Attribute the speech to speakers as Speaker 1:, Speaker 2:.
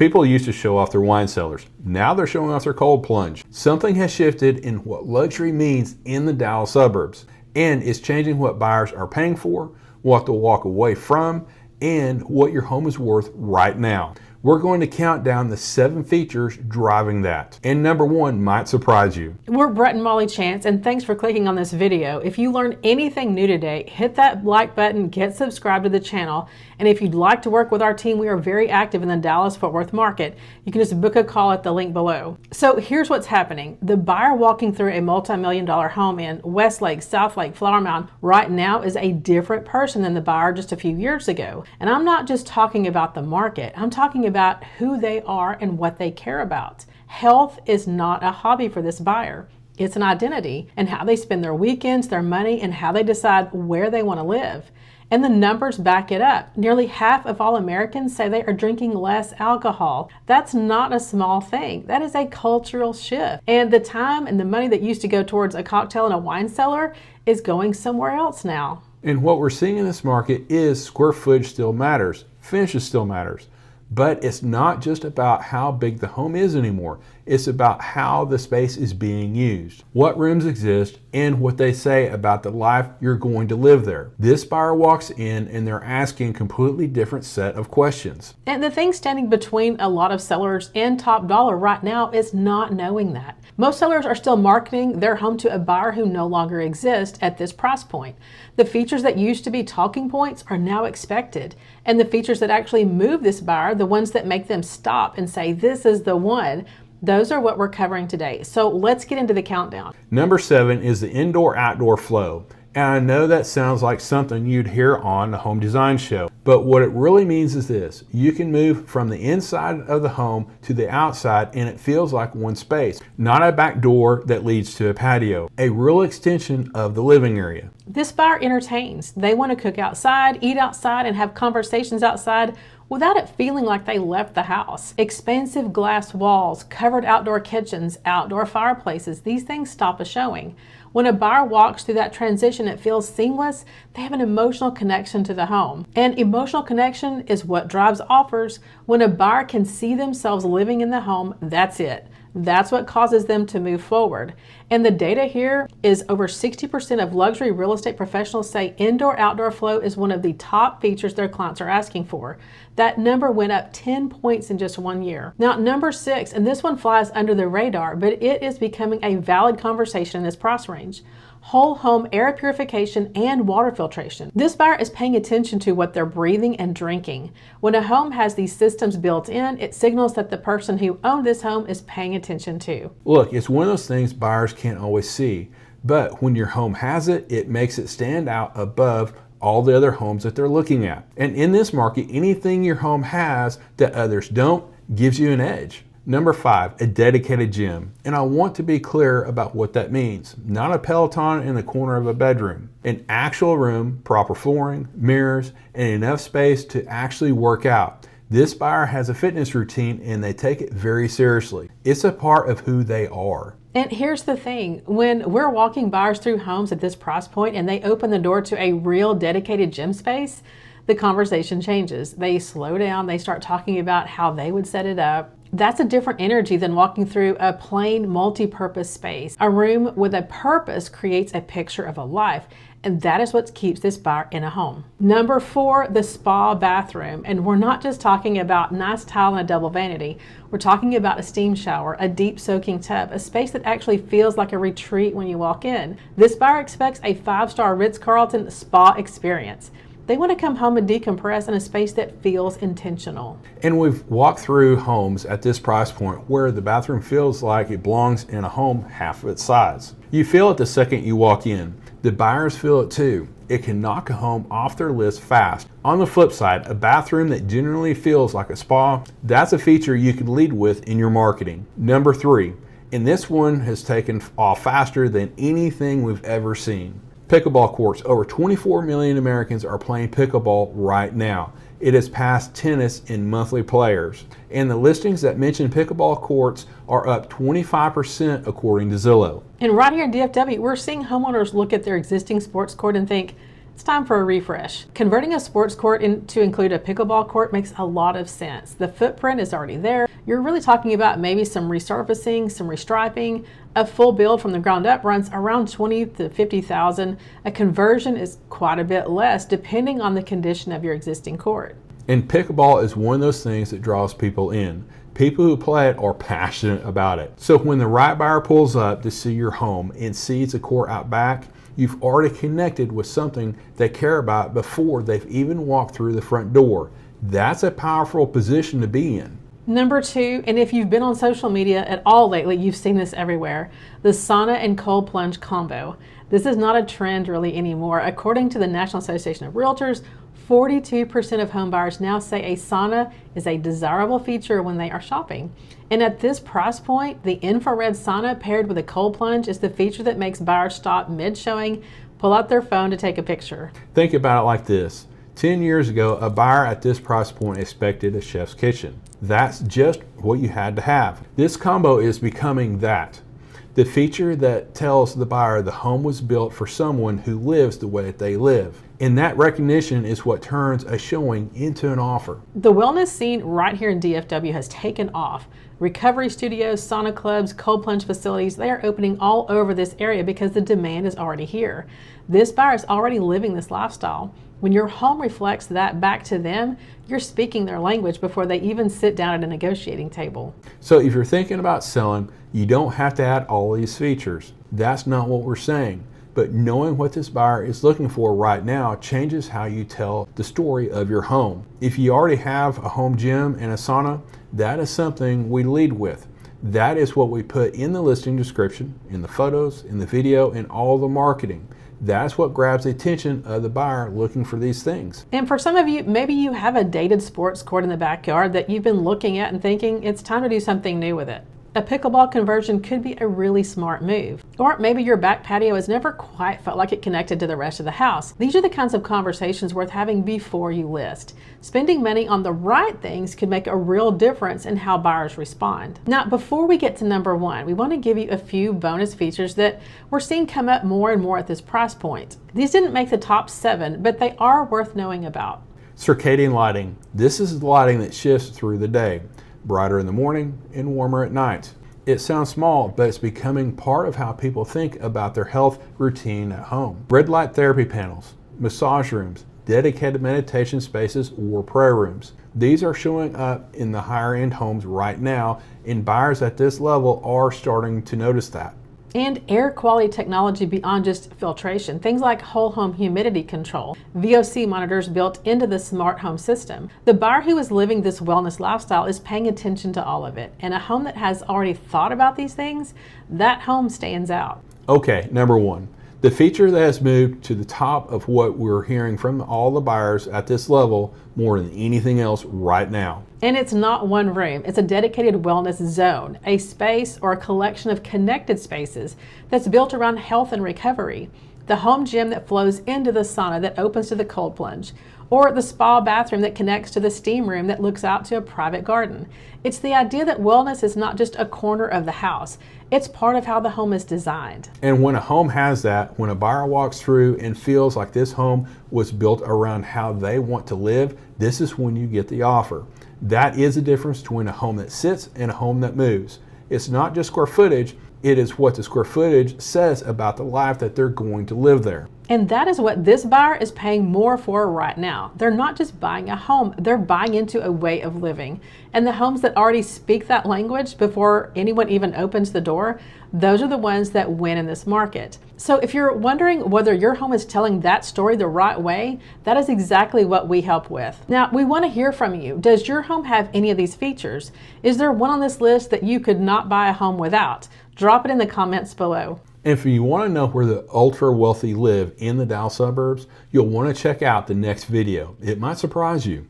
Speaker 1: People used to show off their wine cellars. Now they're showing off their cold plunge. Something has shifted in what luxury means in the Dallas suburbs, and it's changing what buyers are paying for, what to walk away from, and what your home is worth right now. We're going to count down the 7 features driving that. And number 1 might surprise you.
Speaker 2: We're Bret and Molly Chance, and thanks for clicking on this video. If you learned anything new today, hit that like button, get subscribed to the channel, and if you'd like to work with our team, we are very active in the Dallas-Fort Worth market. You can just book a call at the link below. So here's what's happening. The buyer walking through a multi-million-dollar home in Westlake, Southlake, Flower Mound right now is a different person than the buyer just a few years ago. And I'm not just talking about the market, I'm talking about who they are and what they care about. Health is not a hobby for this buyer. It's an identity and how they spend their weekends, their money, and how they decide where they want to live. And the numbers back it up. Nearly half of all Americans say they are drinking less alcohol. That's not a small thing. That is a cultural shift. And the time and the money that used to go towards a cocktail in a wine cellar is going somewhere else now.
Speaker 1: And what we're seeing in this market is square footage still matters. Finishes still matters. But it's not just about how big the home is anymore. It's about how the space is being used, what rooms exist, and what they say about the life you're going to live there. This buyer walks in and they're asking a completely different set of questions.
Speaker 2: And the thing standing between a lot of sellers and top dollar right now is not knowing that. Most sellers are still marketing their home to a buyer who no longer exists at this price point. The features that used to be talking points are now expected. And the features that actually move this buyer, the ones that make them stop and say, this is the one, those are what we're covering today. So let's get into the countdown.
Speaker 1: Number 7 is the indoor-outdoor flow. And I know that sounds like something you'd hear on the home design show, but what it really means is this: you can move from the inside of the home to the outside and it feels like one space, not a back door that leads to a patio, a real extension of the living area.
Speaker 2: This buyer entertains. They want to cook outside, eat outside, and have conversations outside without it feeling like they left the house. Expansive glass walls, covered outdoor kitchens, outdoor fireplaces, these things stop a showing. When a buyer walks through that transition, it feels seamless. They have an emotional connection to the home. And emotional connection is what drives offers. When a buyer can see themselves living in the home, that's it. That's what causes them to move forward. And the data here is over 60% of luxury real estate professionals say indoor-outdoor flow is one of the top features their clients are asking for. That number went up 10 points in just 1 year. Now, number 6, and this one flies under the radar, but it is becoming a valid conversation in this price range. Whole home air purification and water filtration. This buyer is paying attention to what they're breathing and drinking. When a home has these systems built in, it signals that the person who owned this home is paying attention too.
Speaker 1: Look, it's one of those things buyers can't always see, but when your home has it, it makes it stand out above all the other homes that they're looking at. And in this market, anything your home has that others don't gives you an edge. Number 5, a dedicated gym. And I want to be clear about what that means. Not a Peloton in the corner of a bedroom. An actual room, proper flooring, mirrors, and enough space to actually work out. This buyer has a fitness routine and they take it very seriously. It's a part of who they are.
Speaker 2: And here's the thing, when we're walking buyers through homes at this price point and they open the door to a real dedicated gym space, the conversation changes. They slow down, they start talking about how they would set it up. That's a different energy than walking through a plain multi-purpose space. A room with a purpose creates a picture of a life, and that is what keeps this buyer in a home. Number 4, the spa bathroom. And we're not just talking about nice tile and a double vanity. We're talking about a steam shower, a deep soaking tub, a space that actually feels like a retreat when you walk in. This buyer expects a 5-star Ritz-Carlton spa experience. They want to come home and decompress in a space that feels intentional.
Speaker 1: And we've walked through homes at this price point where the bathroom feels like it belongs in a home half of its size. You feel it the second you walk in. The buyers feel it too. It can knock a home off their list fast. On the flip side, a bathroom that generally feels like a spa, that's a feature you can lead with in your marketing. Number 3, and this one has taken off faster than anything we've ever seen. Pickleball courts. Over 24 million Americans are playing pickleball right now. It has passed tennis in monthly players. And the listings that mention pickleball courts are up 25% according to Zillow.
Speaker 2: And right here in DFW, we're seeing homeowners look at their existing sports court and think, It's time for a refresh. Converting a sports court to include a pickleball court makes a lot of sense. The footprint is already there. You're really talking about maybe some resurfacing, some restriping. A full build from the ground up runs around $20,000 to $50,000. A conversion is quite a bit less depending on the condition of your existing court.
Speaker 1: And pickleball is one of those things that draws people in. People who play it are passionate about it. So when the right buyer pulls up to see your home and sees a court out back, you've already connected with something they care about before they've even walked through the front door. That's a powerful position to be in.
Speaker 2: Number 2, and if you've been on social media at all lately, you've seen this everywhere, the sauna and cold plunge combo. This is not a trend really anymore. According to the National Association of Realtors, 42% of home buyers now say a sauna is a desirable feature when they are shopping. And at this price point, the infrared sauna paired with a cold plunge is the feature that makes buyers stop mid-showing, pull out their phone to take a picture.
Speaker 1: Think about it like this. 10 years ago, a buyer at this price point expected a chef's kitchen. That's just what you had to have. This combo is becoming that. The feature that tells the buyer the home was built for someone who lives the way that they live. And that recognition is what turns a showing into an offer.
Speaker 2: The wellness scene right here in DFW has taken off. Recovery studios, sauna clubs, cold plunge facilities, they are opening all over this area because the demand is already here. This buyer is already living this lifestyle. When your home reflects that back to them, you're speaking their language before they even sit down at a negotiating table.
Speaker 1: So if you're thinking about selling, you don't have to add all these features. That's not what we're saying. But knowing what this buyer is looking for right now changes how you tell the story of your home. If you already have a home gym and a sauna, that is something we lead with. That is what we put in the listing description, in the photos, in the video, and all the marketing. That's what grabs the attention of the buyer looking for these things.
Speaker 2: And for some of you, maybe you have a dated sports court in the backyard that you've been looking at and thinking it's time to do something new with it. A pickleball conversion could be a really smart move. Or maybe your back patio has never quite felt like it connected to the rest of the house. These are the kinds of conversations worth having before you list. Spending money on the right things could make a real difference in how buyers respond. Now, before we get to number 1, we want to give you a few bonus features that we're seeing come up more and more at this price point. These didn't make the top 7, but they are worth knowing about.
Speaker 1: Circadian lighting. This is the lighting that shifts through the day. Brighter in the morning and warmer at night. It sounds small, but it's becoming part of how people think about their health routine at home. Red light therapy panels, massage rooms, dedicated meditation spaces, or prayer rooms. These are showing up in the higher end homes right now, and buyers at this level are starting to notice that.
Speaker 2: And air quality technology beyond just filtration. Things like whole home humidity control, VOC monitors built into the smart home system. The buyer who is living this wellness lifestyle is paying attention to all of it. And a home that has already thought about these things, that home stands out.
Speaker 1: Okay, number 1. The feature that has moved to the top of what we're hearing from all the buyers at this level more than anything else right now.
Speaker 2: And it's not one room, it's a dedicated wellness zone, a space or a collection of connected spaces that's built around health and recovery. The home gym that flows into the sauna that opens to the cold plunge, or the spa bathroom that connects to the steam room that looks out to a private garden. It's the idea that wellness is not just a corner of the house, it's part of how the home is designed.
Speaker 1: And when a home has that, when a buyer walks through and feels like this home was built around how they want to live, this is when you get the offer. That is the difference between a home that sits and a home that moves. It's not just square footage, it is what the square footage says about the life that they're going to live there.
Speaker 2: And that is what this buyer is paying more for right now. They're not just buying a home, they're buying into a way of living. And the homes that already speak that language before anyone even opens the door, those are the ones that win in this market. So if you're wondering whether your home is telling that story the right way, that is exactly what we help with. Now, we want to hear from you. Does your home have any of these features? Is there one on this list that you could not buy a home without? Drop it in the comments below.
Speaker 1: If you want to know where the ultra wealthy live in the Dallas suburbs, you'll want to check out the next video. It might surprise you.